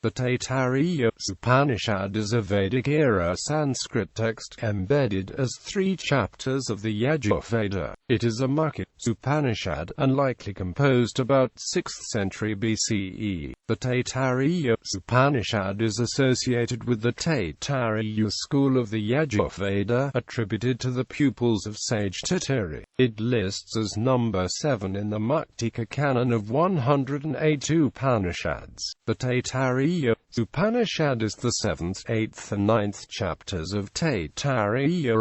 The Taittiriya Upanishad is a Vedic-era Sanskrit text embedded as 3 chapters of the Yajurveda. It is a mukhya Upanishad and likely composed about 6th century BCE. The Taittiriya Upanishad is associated with the Taittiriya school of the Yajurveda, attributed to the pupils of sage Tittiri. It lists as number 7 in the Muktika canon of 108 Upanishads. The Taittiriya Upanishad is the 7th, 8th and 9th chapters of Taittiriya,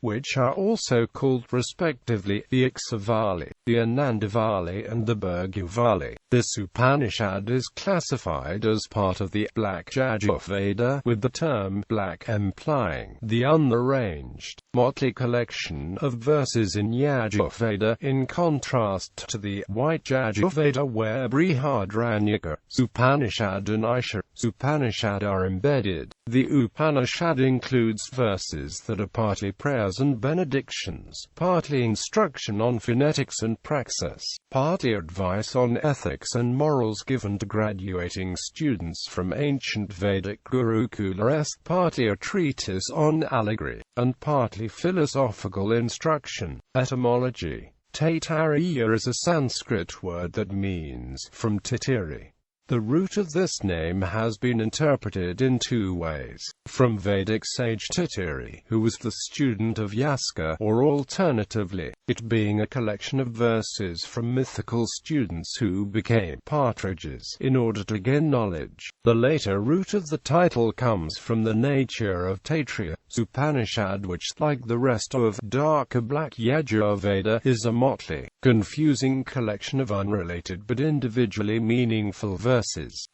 which are also called respectively the Shiksha Valley, the Ananda Valley and the Bhrgu Valley. This Upanishad is classified as part of the Black Yajurveda, with the term black implying the unarranged, motley collection of verses in Yajurveda, in contrast to the white Yajurveda where Brihadaranyaka, Upanishad and Isha Upanishad are embedded. The Upanishad includes verses that are partly prayers and benedictions, partly instruction on phonetics and praxis, partly advice on ethics and morals given to graduating students from ancient Vedic Gurukula, partly a treatise on allegory, and partly philosophical instruction. Etymology. Taittiriya is a Sanskrit word that means from Tittiri. The root of this name has been interpreted in 2 ways. From Vedic sage Tittiri, who was the student of Yaska, or alternatively, it being a collection of verses from mythical students who became partridges in order to gain knowledge. The later root of the title comes from the nature of Taittiriya Upanishad, which, like the rest of darker black Yajurveda, is a motley, confusing collection of unrelated but individually meaningful verses.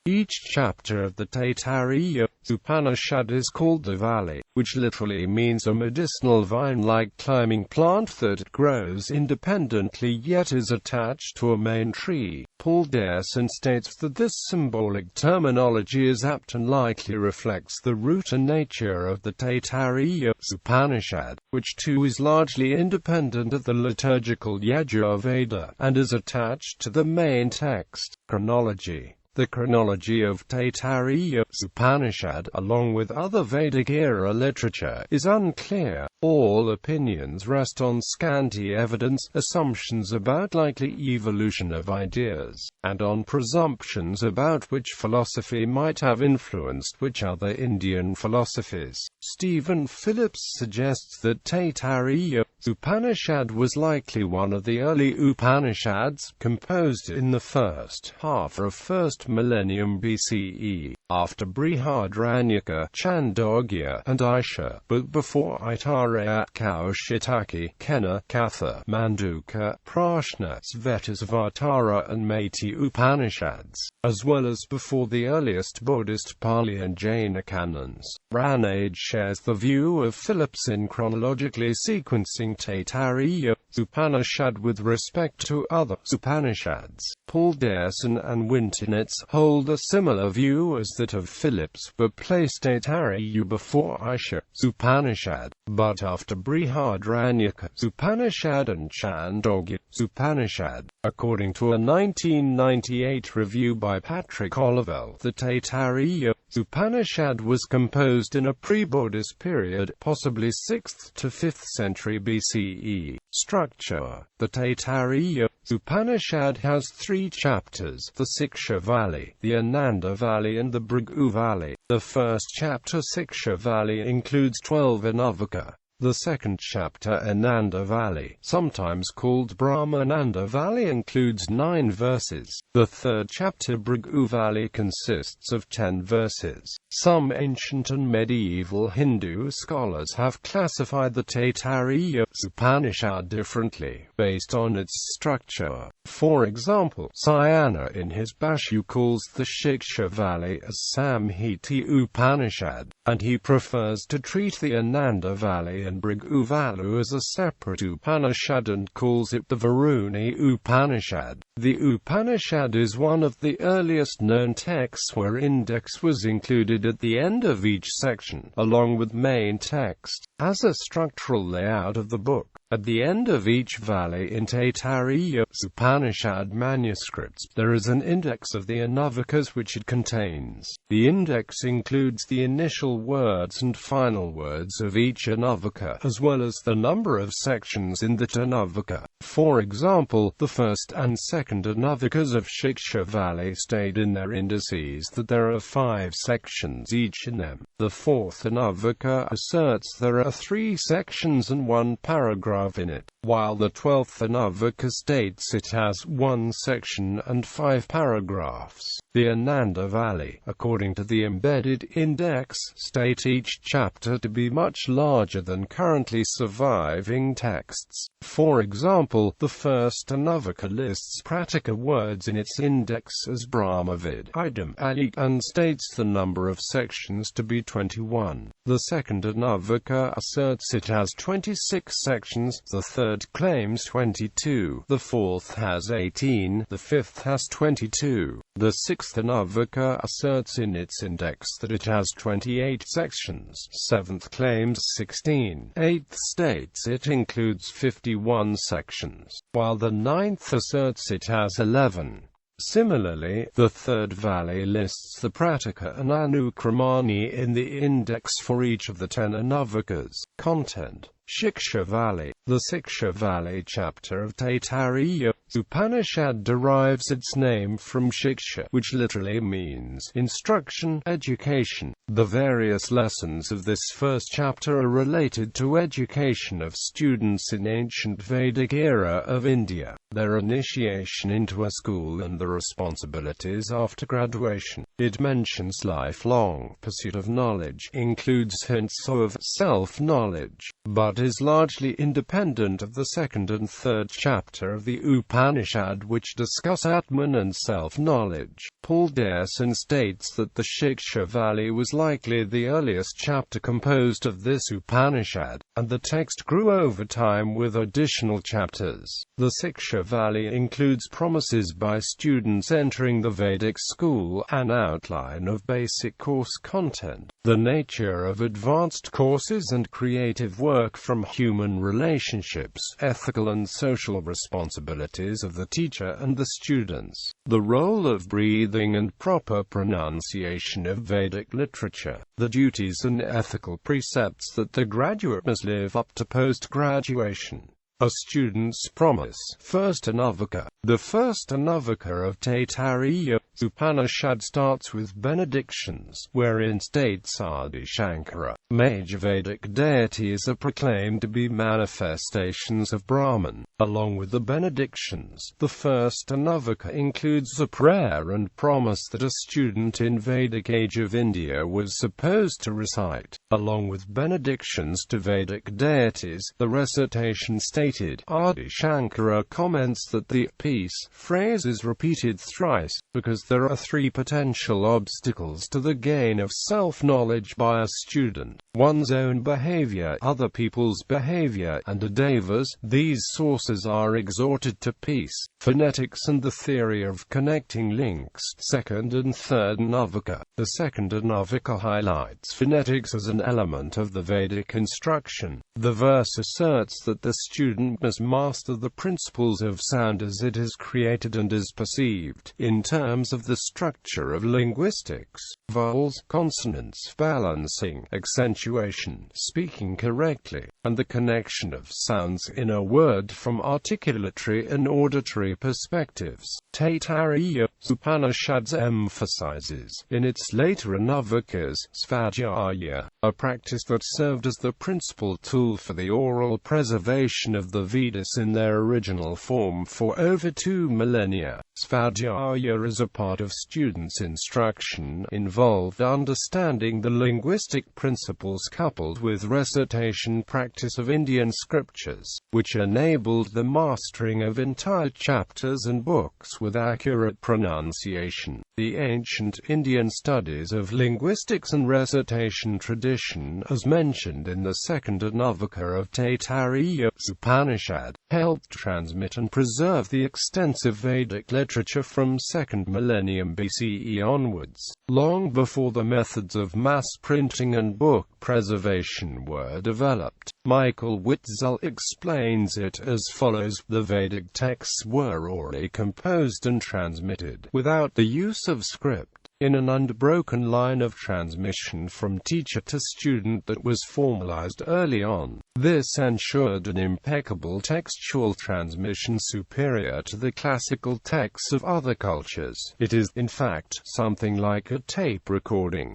Each chapter of the Taittiriya Upanishad is called the valley, which literally means a medicinal vine-like climbing plant that grows independently yet is attached to a main tree. Paul Derson states that this symbolic terminology is apt and likely reflects the root and nature of the Taittiriya Upanishad, which too is largely independent of the liturgical Yajurveda, and is attached to the main text. Chronology. The chronology of Taittiriya Upanishad, along with other Vedic-era literature, is unclear. All opinions rest on scanty evidence, assumptions about likely evolution of ideas, and on presumptions about which philosophy might have influenced which other Indian philosophies. Stephen Phillips suggests that Taittiriya Upanishad was likely one of the early Upanishads, composed in the first half of 1st millennium BCE, after Brihadaranyaka, Chandogya, and Isha, but before Aitareya, Kaushitaki, Kena, Katha, Manduka, Prashna, Svetasvatara and Maiti Upanishads, as well as before the earliest Buddhist Pali and Jaina canons. Ranade shares the view of Phillips in chronologically sequencing Taittiriya Upanishad with respect to other Upanishads. Paul Derson and Wintonitz hold a similar view as that of Phillips, but place Taittiriya before Isha Upanishad, but after Brihadaranyaka Upanishad and Chandogya Upanishad. According to a 1998 review by Patrick Olivelle, the Taittiriya Upanishad was composed in a pre-Buddhist period, possibly 6th to 5th century BCE. Structure. The Taittiriya Upanishad has 3 chapters: the Shiksha Valley, the Ananda Valley and the Bhrgu Valley. The first chapter, Shiksha Valley, includes 12 Anavaka. The second chapter, Ananda Valley, sometimes called Brahmananda Valley, includes 9 verses. The third chapter, Bhrgu Valley, consists of 10 verses. Some ancient and medieval Hindu scholars have classified the Taittiriya Upanishad differently, based on its structure. For example, Sayana in his Bhashya calls the Shiksha Valley a Samhiti Upanishad, and he prefers to treat the Ananda Valley and Bhrgu Valley as a separate Upanishad and calls it the Varuni Upanishad. The Upanishad is one of the earliest known texts where index was included at the end of each section, along with main text. As a structural layout of the book, At the end of each valley in Taittiriya Upanishad manuscripts, there is an index of the Anavakas which it contains. The index includes the initial words and final words of each Anavaka, as well as the number of sections in that Anavaka. For example, the first and second Anavakas of Shiksha Valley state in their indices that there are 5 sections each in them. The fourth Anavaka asserts there are 3 sections and 1 paragraph in it, while the 12th Anavaka states it has 1 section and 5 paragraphs. The Ananda Valley, according to the embedded index, state each chapter to be much larger than currently surviving texts. For example, the first Anavaka lists Pratika words in its index as Brahmavid-It and states the number of sections to be 21. The second Anavaka asserts it has 26 sections, the third claims 22, the fourth has 18, the fifth has 22. The sixth Anavaka asserts in its index that it has 28 sections, seventh claims 16, eighth states it includes 51 sections, while the ninth asserts it has 11. Similarly, the third valley lists the Pratika and Anukramani in the index for each of the 10 Anavakas. Content: Shiksha Valley. The Shiksha Valley chapter of Taittiriya Upanishad derives its name from Shiksha, which literally means instruction, education. The various lessons of this first chapter are related to education of students in ancient Vedic era of India, their initiation into a school and the responsibilities after graduation. It mentions lifelong pursuit of knowledge, includes hints of self-knowledge, but is largely independent of the second and third chapter of the Upanishad, which discuss Atman and self-knowledge. Paul Derson states that the Shiksha Valley was likely the earliest chapter composed of this Upanishad, and the text grew over time with additional chapters. The Shiksha Valley includes promises by students entering the Vedic school, an outline of basic course content, the nature of advanced courses and creative work from human relationships, ethical and social responsibilities of the teacher and the students, the role of breathing and proper pronunciation of Vedic literature, the duties and ethical precepts that the graduate must live up to post-graduation. A student's promise. First Anavaka. The first Anavaka of Taittiriya Upanishad starts with benedictions, wherein states Adi Shankara, major Vedic deities are proclaimed to be manifestations of Brahman. Along with the benedictions, the first Anavaka includes a prayer and promise that a student in Vedic age of India was supposed to recite. Along with benedictions to Vedic deities, the recitation stated, Adi Shankara comments that the peace phrase is repeated thrice, because there are 3 potential obstacles to the gain of self-knowledge by a student: one's own behavior, other people's behavior, and a deva's. These sources are exhorted to peace, phonetics and the theory of connecting links. Second and third Anavaka. The second Anavaka highlights phonetics as an element of the Vedic instruction. The verse asserts that the student must master the principles of sound as it is created and is perceived, in terms of the structure of linguistics: vowels, consonants, balancing, accentuation, speaking correctly, and the connection of sounds in a word from articulatory and auditory perspectives. Taittiriya Upanishads emphasizes, in its later Anavakas, Svadhyaya, a practice that served as the principal tool for the oral preservation of the Vedas in their original form for over 2 millennia. Svadhyaya is a part of students' instruction, involved understanding the linguistic principles coupled with recitation practice of Indian scriptures, which enabled the mastering of entire chapters and books with accurate pronunciation. The ancient Indian studies of linguistics and recitation tradition, as mentioned in the second Anavaka of Taittiriya Upanishad, Upanishad, helped transmit and preserve the extensive Vedic literature from 2nd millennium BCE onwards, long before the methods of mass printing and book preservation were developed. Michael Witzel explains it as follows: the Vedic texts were orally composed and transmitted, without the use of script, in an unbroken line of transmission from teacher to student that was formalized early on. This ensured an impeccable textual transmission superior to the classical texts of other cultures. It is, in fact, something like a tape recording.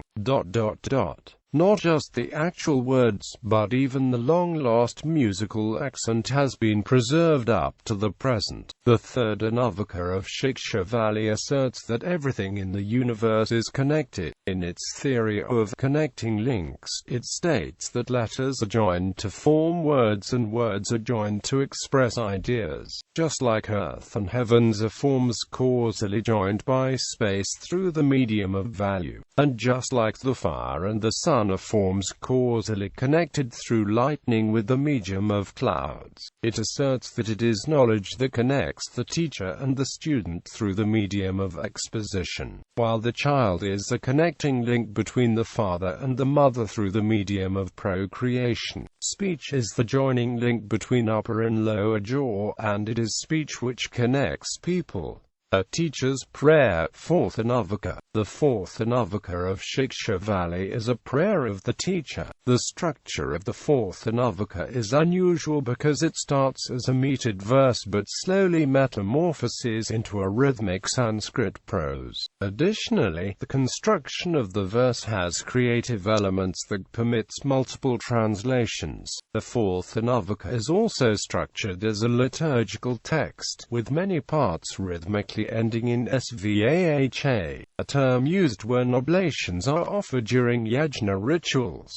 Not just the actual words, but even the long-lost musical accent has been preserved up to the present. The third Anavaka of Shiksha Valley asserts that everything in the universe is connected. In its theory of connecting links, it states that letters are joined to form words and words are joined to express ideas. Just like earth and heavens are forms causally joined by space through the medium of value, and just like the fire and the sun are forms causally connected through lightning with the medium of clouds, it asserts that it is knowledge that connects the teacher and the student through the medium of exposition, while the child is a connecting link between the father and the mother through the medium of procreation. Speech is the joining link between upper and lower jaw, and it is speech which connects people. A teacher's prayer. Fourth Anavaka. The fourth Anavaka of Shiksha Valley is a prayer of the teacher. The structure of the fourth Anavaka is unusual because it starts as a metered verse but slowly metamorphoses into a rhythmic Sanskrit prose. Additionally, the construction of the verse has creative elements that permits multiple translations. The fourth Anavaka is also structured as a liturgical text, with many parts rhythmically ending in svaha, a term used when oblations are offered during yajna rituals.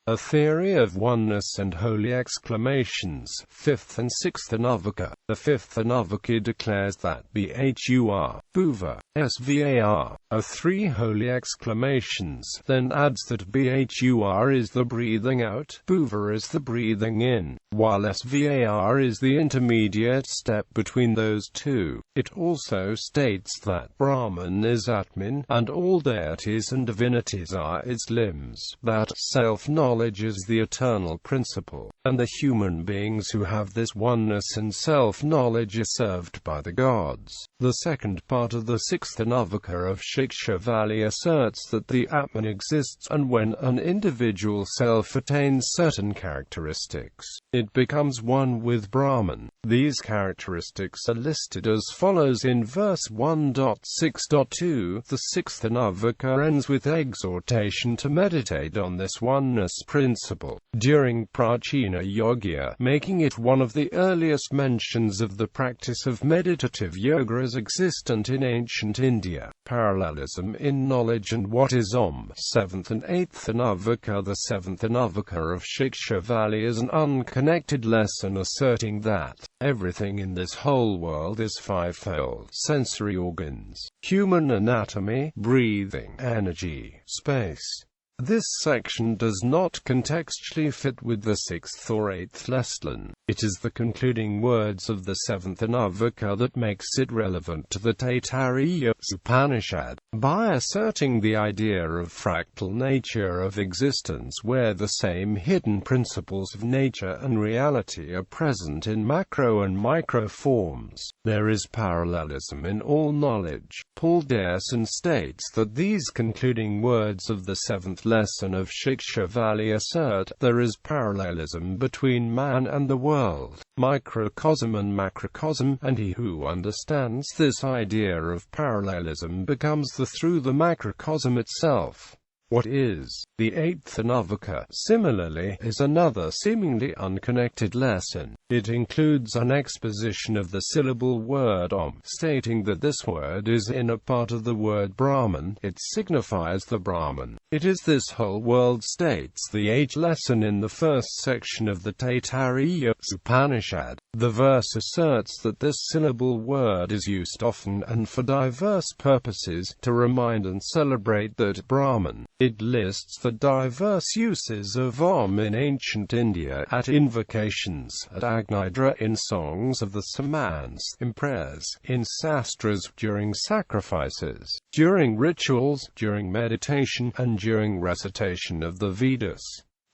A theory of oneness and holy exclamations. Fifth and sixth Anavaka. The fifth Anavaka declares that Bhur, Bhuva, Svar are three holy exclamations, then adds that Bhur is the breathing out, Bhuva is the breathing in, while Svar is the intermediate step between those two. It also states that Brahman is Atman, and all deities and divinities are its limbs, that self-knowledge is the eternal principle, and the human beings who have this oneness and self-knowledge are served by the gods. The second part of the sixth Anavaka of Shiksha Valley asserts that the Atman exists, and when an individual self attains certain characteristics, it becomes one with Brahman. These characteristics are listed as follows in verse 1.6.2. The sixth Anavaka ends with exhortation to meditate on this oneness principle during Prachina Yogya, making it one of the earliest mentions of the practice of meditative yoga as existent in ancient India. Parallelism in knowledge and what is Om. Seventh and eighth Anavaka. The seventh Anavaka of Shiksha Valley is an unconnected lesson asserting that everything in this whole world is fivefold: sensory organs, human anatomy, breathing, energy, space. This section does not contextually fit with the sixth or eighth lesson. It is the concluding words of the seventh Anavaka that makes it relevant to the Taittiriya Upanishad. By asserting the idea of fractal nature of existence, where the same hidden principles of nature and reality are present in macro and micro forms, there is parallelism in all knowledge. Paul Derson states that these concluding words of the seventh lesson of Shiksha Valley assert there is parallelism between man and the world, microcosm and macrocosm, and he who understands this idea of parallelism becomes through the macrocosm itself. What is the eighth Anavaka, similarly, is another seemingly unconnected lesson. It includes an exposition of the syllable word Om, stating that this word is in a part of the word Brahman. It signifies the Brahman. It is this whole world, states the eighth lesson in the first section of the Taittiriya Upanishad. The verse asserts that this syllable word is used often and for diverse purposes, to remind and celebrate that Brahman It lists the diverse uses of Om in ancient India at invocations, at Agnidra in songs of the Samans, in prayers, in sastras, during sacrifices, during rituals, during meditation, and during recitation of the Vedas.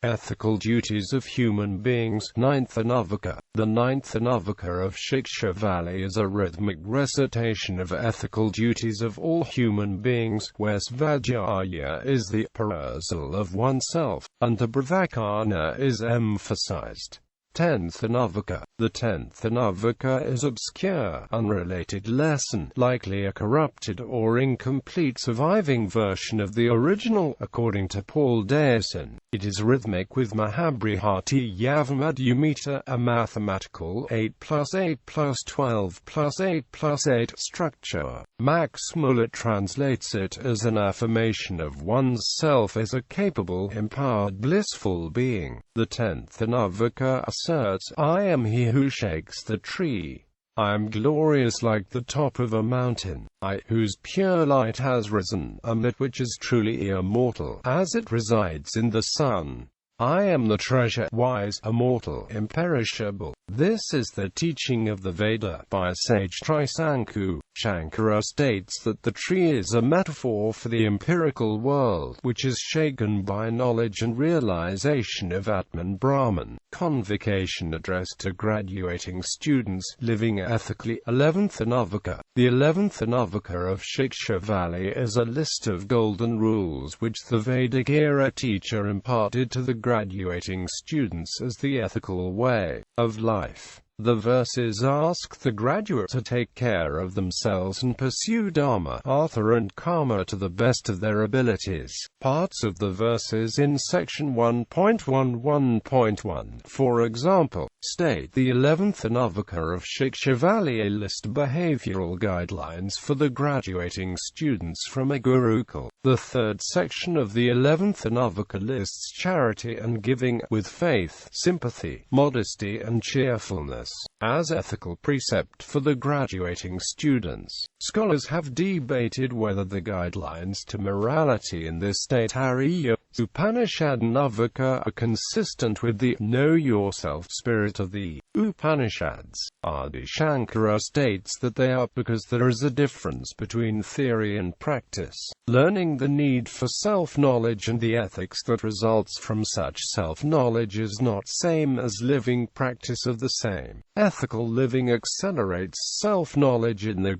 Ethical duties of human beings. Ninth Anavaka. The ninth Anavaka of Shiksha Valley is a rhythmic recitation of ethical duties of all human beings, where Svadhyaya is the perusal of oneself, and the Brahvacharya is emphasized. 10th Anavaka. The 10th Anavaka is obscure, unrelated lesson, likely a corrupted or incomplete surviving version of the original, according to Paul Dayson. It is rhythmic with Mahabrihati Yavamadhyamita, a mathematical 8 plus 8 plus 12 plus 8 plus 8 structure. Maxim translates it as an affirmation of one's self as a capable, empowered, blissful being. The 10th Anavaka asserts, I am he who shakes the tree. I am glorious like the top of a mountain. I, whose pure light has risen, am that which is truly immortal, as it resides in the sun. I am the treasure, wise, immortal, imperishable. This is the teaching of the Veda by sage Trisanku. Shankara states that the tree is a metaphor for the empirical world, which is shaken by knowledge and realization of Atman Brahman. Convocation addressed to graduating students living ethically. 11th Anavaka. The 11th Anavaka of Shiksha Valley is a list of golden rules which the Vedic era teacher imparted to the graduating students as the ethical way of life. The verses ask the graduate to take care of themselves and pursue Dharma, Artha and Karma to the best of their abilities. Parts of the verses in section 1.11.1, for example, state the 11th Anavaka of Shiksha Valley list behavioral guidelines for the graduating students from a Gurukul. The third section of the 11th Anavaka lists charity and giving, with faith, sympathy, modesty and cheerfulness, as ethical precept for the graduating students. Scholars have debated whether the guidelines to morality in this Taittiriya Upanishad Anavaka are consistent with the Know Yourself spirit of the Upanishads. Adi Shankara states that they are, because there is a difference between theory and practice. Learning the need for self-knowledge and the ethics that results from such self-knowledge is not same as living practice of the same. Ethical living accelerates self-knowledge in the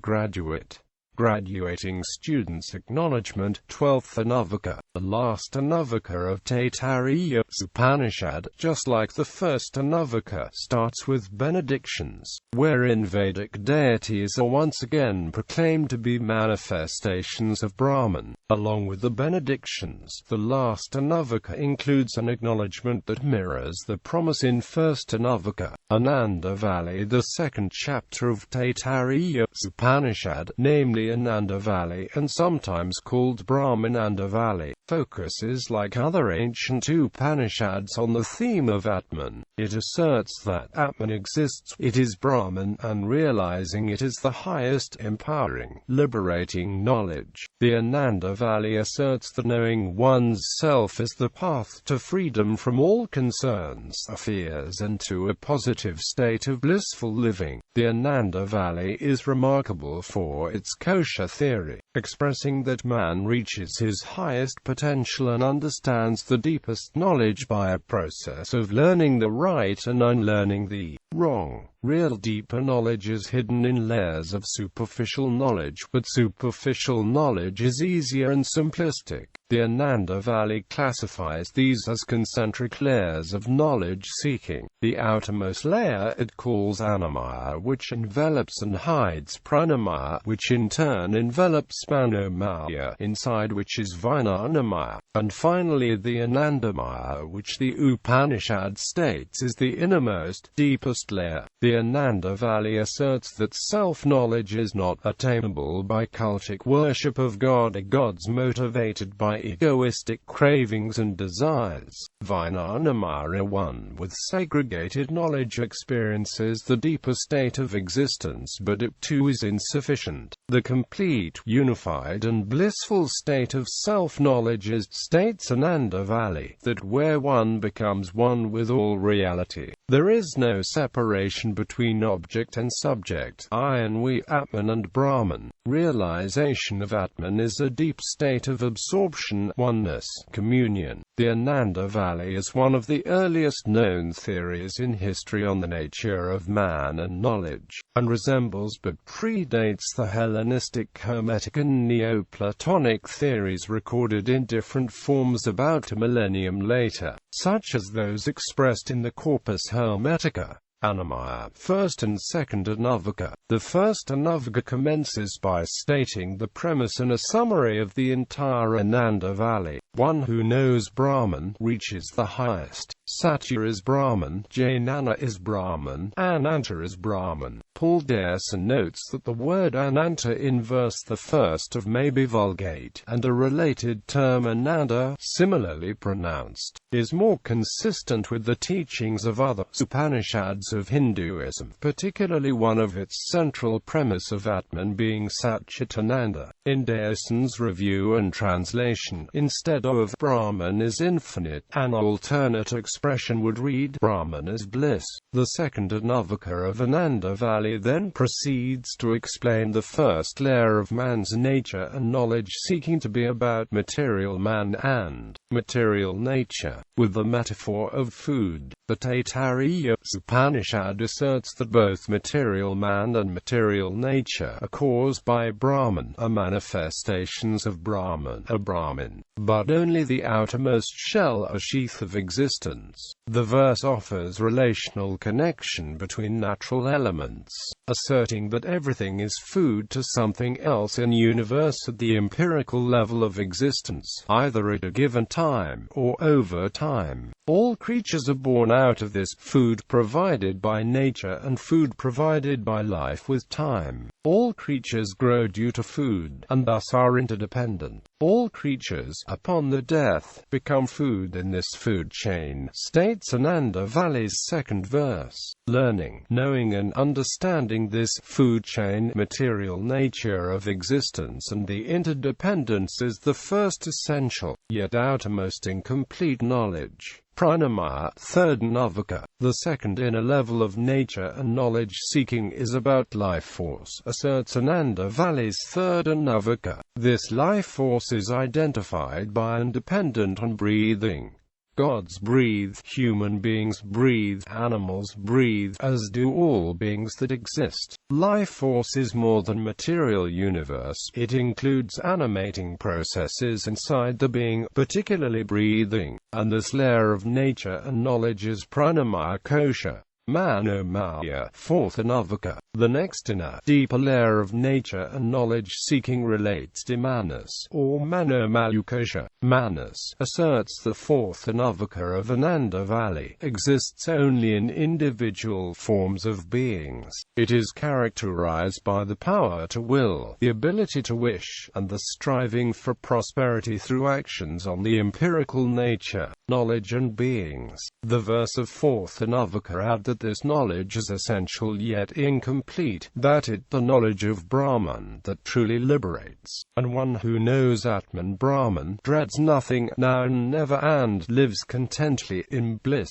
graduating students' acknowledgement. 12th Anavaka. The last Anavaka of Taittiriya Upanishad, just like the first Anavaka, starts with benedictions, wherein Vedic deities are once again proclaimed to be manifestations of Brahman. Along with the benedictions, the last Anavaka includes an acknowledgement that mirrors the promise in first Anavaka. Ananda Valley. The second chapter of Taittiriya Upanishad, namely Ananda Valley, and sometimes called Brahmananda Valley, focuses, like other ancient Upanishads, on the theme of Atman. It asserts that Atman exists, it is Brahman, and realizing it is the highest, empowering, liberating knowledge. The Ananda Valley asserts that knowing one's self is the path to freedom from all concerns, fears, and to a positive state of blissful living. The Ananda Valley is remarkable for its kosha theory, expressing that man reaches his highest potential and understands the deepest knowledge by a process of learning the right and unlearning the wrong. Real deeper knowledge is hidden in layers of superficial knowledge, but superficial knowledge is easier and simplistic. The Ananda Valley classifies these as concentric layers of knowledge seeking. The outermost layer it calls Annamaya, which envelops and hides Pranamaya, which in turn envelops Manomaya, inside which is Vijnanamaya, and finally the Anandamaya, which the Upanishad states is the innermost, deepest layer. The Ananda Valley asserts that self-knowledge is not attainable by cultic worship of God or gods motivated by by egoistic cravings and desires. Vijnanamaya, one with segregated knowledge, experiences the deeper state of existence, but it too is insufficient. The complete, unified and blissful state of self-knowledge is, states Ananda Valley, that where one becomes one with all reality. There is no separation between object and subject, I and we, Atman and Brahman. Realization of Atman is a deep state of absorption, oneness, communion. The Ananda Valley is one of the earliest known theories in history on the nature of man and knowledge, and resembles but predates the Hellenistic, Hermetic and Neoplatonic theories recorded in different forms about a millennium later, such as those expressed in the Corpus Hermetica. Annamaya, first and second Anavaka. The first Anavaka commences by stating the premise and a summary of the entire Ananda Valley. One who knows Brahman reaches the highest. Satya is Brahman, Jnana is Brahman, Ananta is Brahman. Paul Derson notes that the word Ananta in verse the first of may be vulgate, and a related term Ananda, similarly pronounced, is more consistent with the teachings of other Upanishads of Hinduism, particularly one of its central premise of Atman being Satchitananda. In Derson's review and translation, instead of Brahman is infinite, an alternate expression would read Brahman is bliss. The second Anavaka of Ananda Valley then proceeds to explain the first layer of man's nature and knowledge, seeking to be about material man and material nature, with the metaphor of food. The Taittiriya Upanishad asserts that both material man and material nature are caused by Brahman, are manifestations of Brahman, a Brahmin, but only the outermost shell, a sheath of existence. The verse offers relational connection between natural elements, asserting that everything is food to something else in universe at the empirical level of existence, either at a given time or over time. All creatures are born out of this food provided by nature and food provided by life with time. All creatures grow due to food, and thus are interdependent. All creatures, upon their death, become food in this food chain, states Ananda Valley's second verse. Learning, knowing and understanding this food chain, material nature of existence and the interdependence is the first essential, yet outermost incomplete knowledge. Pranamaya, third Anavaka. The second inner level of nature and knowledge seeking is about life force, asserts Ananda Valley's third Anavaka. This life force is identified by and dependent on breathing. Gods breathe, human beings breathe, animals breathe, as do all beings that exist. Life force is more than material universe. It includes animating processes inside the being, particularly breathing, and this layer of nature and knowledge is pranamaya kosha. Manomaya, fourth Anavaka. The next inner, deeper layer of nature and knowledge seeking relates to Manas, or Manomayukosha. Manas, asserts the fourth Anavaka of Ananda Valley, exists only in individual forms of beings. It is characterized by the power to will, the ability to wish, and the striving for prosperity through actions on the empirical nature, knowledge and beings. The verse of fourth Anavaka add that this knowledge is essential yet incomplete, that it the knowledge of Brahman that truly liberates, and one who knows Atman Brahman dreads nothing now and never and lives contently in bliss.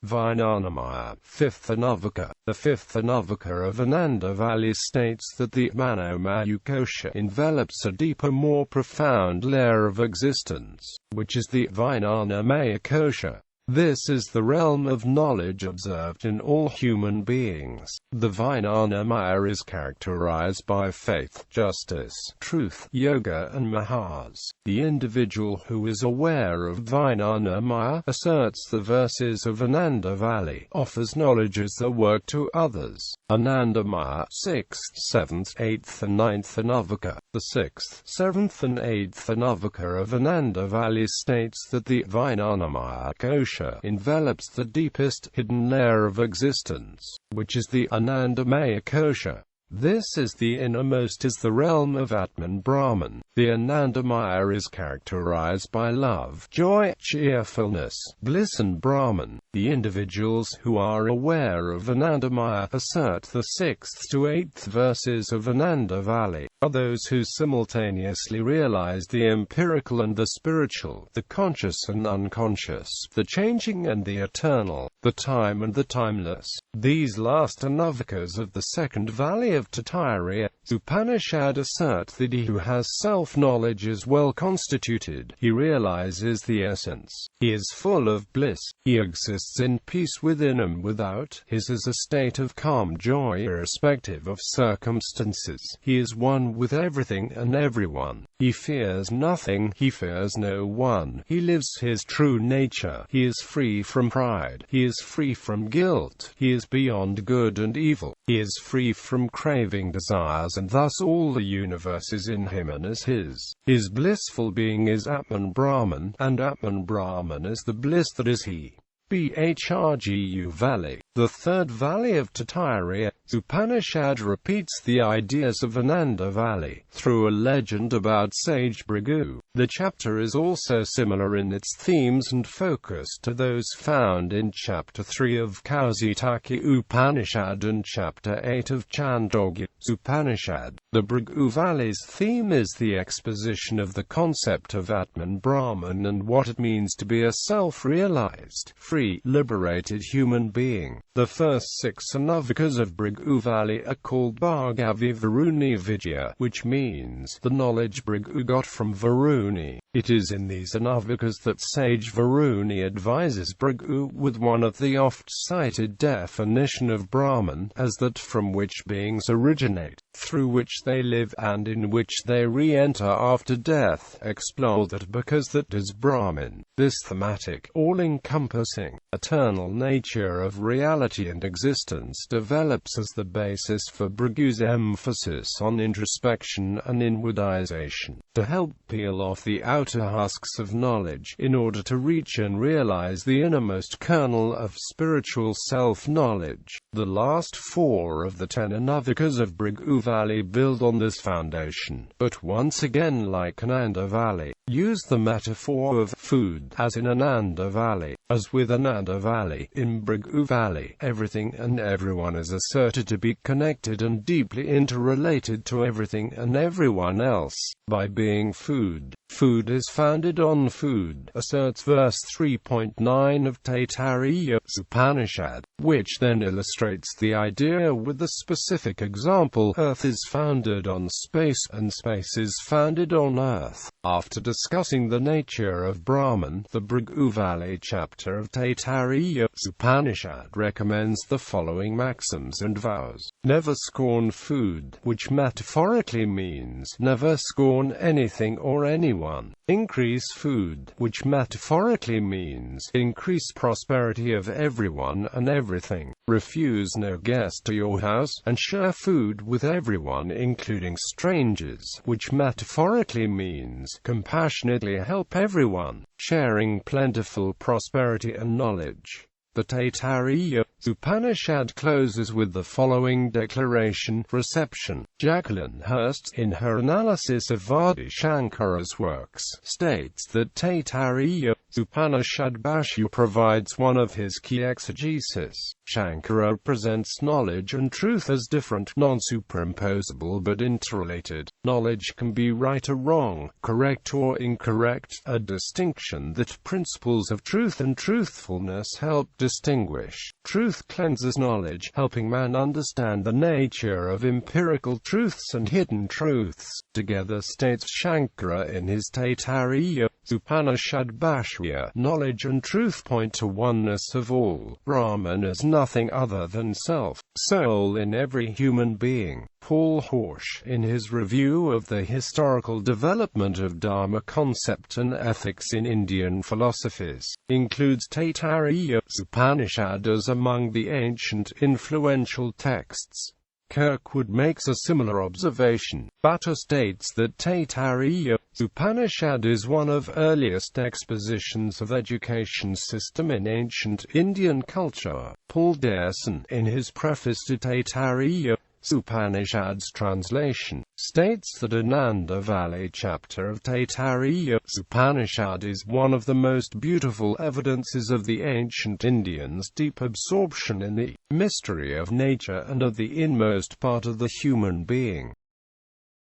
Vijnanamaya, fifth Anavaka. The fifth Anavaka of Ananda Valley states that the Manomayukosha envelops a deeper, more profound layer of existence, which is the Vijnanamaya kosha. This is the realm of knowledge observed in all human beings. The Vijnanamaya is characterized by faith, justice, truth, yoga and mahas. The individual who is aware of Vijnanamaya, asserts the verses of Ananda Valley, offers knowledge as the work to others. Anandamaya, 6th, 7th, 8th and 9th Anavaka. The 6th, 7th and 8th Anavaka of Ananda Valley states that the Vijnanamaya kosha envelops the deepest, hidden layer of existence, which is the Anandamaya kosha. This is the innermost, is the realm of Atman Brahman. The Anandamaya is characterized by love, joy, cheerfulness, bliss and Brahman. The individuals who are aware of Anandamaya assert the 6th to 8th verses of Ananda Valley are those who simultaneously realize the empirical and the spiritual, the conscious and unconscious, the changing and the eternal, the time and the timeless. These last are navikas of the second valley of Taittiriya Upanishad assert that he who has self-knowledge is well constituted. He realizes the essence. He is full of bliss. He exists in peace within and without. His is a state of calm joy irrespective of circumstances. He is one with everything and everyone. He fears nothing. He fears no one. He lives his true nature. He is free from pride. He is free from guilt. He is beyond good and evil. He is free from craving desires, and thus all the universe is in him and is his. His blissful being is Atman Brahman, and Atman Brahman is the bliss that is he. Bhrgu Valley. The third valley of Taittiriya Upanishad repeats the ideas of Ananda Valley through a legend about sage Bhrgu. The chapter is also similar in its themes and focus to those found in Chapter 3 of Taittiriya Upanishad and Chapter 8 of Chandogya Upanishad. The Bhrgu Valley's theme is the exposition of the concept of Atman Brahman and what it means to be a self-realized, free, liberated human being. The first 6 anavikas of Bhrgu Valley are called Bhagavi Varuni Vidya, which means the knowledge Bhrgu got from Varuni. It is in these anavikas that sage Varuni advises Bhrgu with one of the oft-cited definition of Brahman as that from which beings originate, through which they live and in which they re-enter after death. Explore that because that is Brahman. This thematic, all-encompassing, eternal nature of reality and existence develops as the basis for Bhrgu's emphasis on introspection and inwardization, to help peel off the outer husks of knowledge, in order to reach and realize the innermost kernel of spiritual self-knowledge. The last 4 of the 10 anavikas of Bhrgu Valley build on this foundation, but once again, like Ananda Valley, use the metaphor of food, as in Ananda Valley. As with Ananda Valley, in Bhrgu Valley, everything and everyone is asserted to be connected and deeply interrelated to everything and everyone else, by being food. Food is founded on food, asserts verse 3.9 of Taittiriya Upanishad, which then illustrates the idea with the specific example: earth is founded on space, and space is founded on earth. After discussing the nature of Brahman, the Bhrgu Valley chapter of Taittiriya Upanishad recommends the following maxims and vows. Never scorn food, which metaphorically means never scorn anything or anyone. Increase food, which metaphorically means increase prosperity of everyone and everything. Refuse no guest to your house, and share food with everyone including strangers, which metaphorically means compassionately help everyone, sharing plentiful prosperity and knowledge. The Taittiriya Upanishad closes with the following declaration: reception. Jacqueline Hurst, in her analysis of Adi Shankara's works, states that Taittiriya Upanishad Bhashya provides one of his key exegesis. Shankara presents knowledge and truth as different, non-superimposable but interrelated. Knowledge can be right or wrong, correct or incorrect, a distinction that principles of truth and truthfulness help distinguish. Truth cleanses knowledge, helping man understand the nature of empirical truths and hidden truths. Together, states Shankara in his Taittiriya Upanishad Bhashya, knowledge and truth point to oneness of all. Brahman is nothing other than self, soul in every human being. Paul Horsch, in his review of the historical development of Dharma concept and ethics in Indian philosophies, includes Taittiriya Upanishad as among the ancient influential texts. Kirkwood makes a similar observation, but states that Taittiriya Upanishad is one of earliest expositions of education system in ancient Indian culture. Paul Derson, in his preface to Taittiriya Upanishad's translation states that Ananda Valley chapter of Taittiriya Upanishad is one of the most beautiful evidences of the ancient Indians' deep absorption in the mystery of nature and of the inmost part of the human being.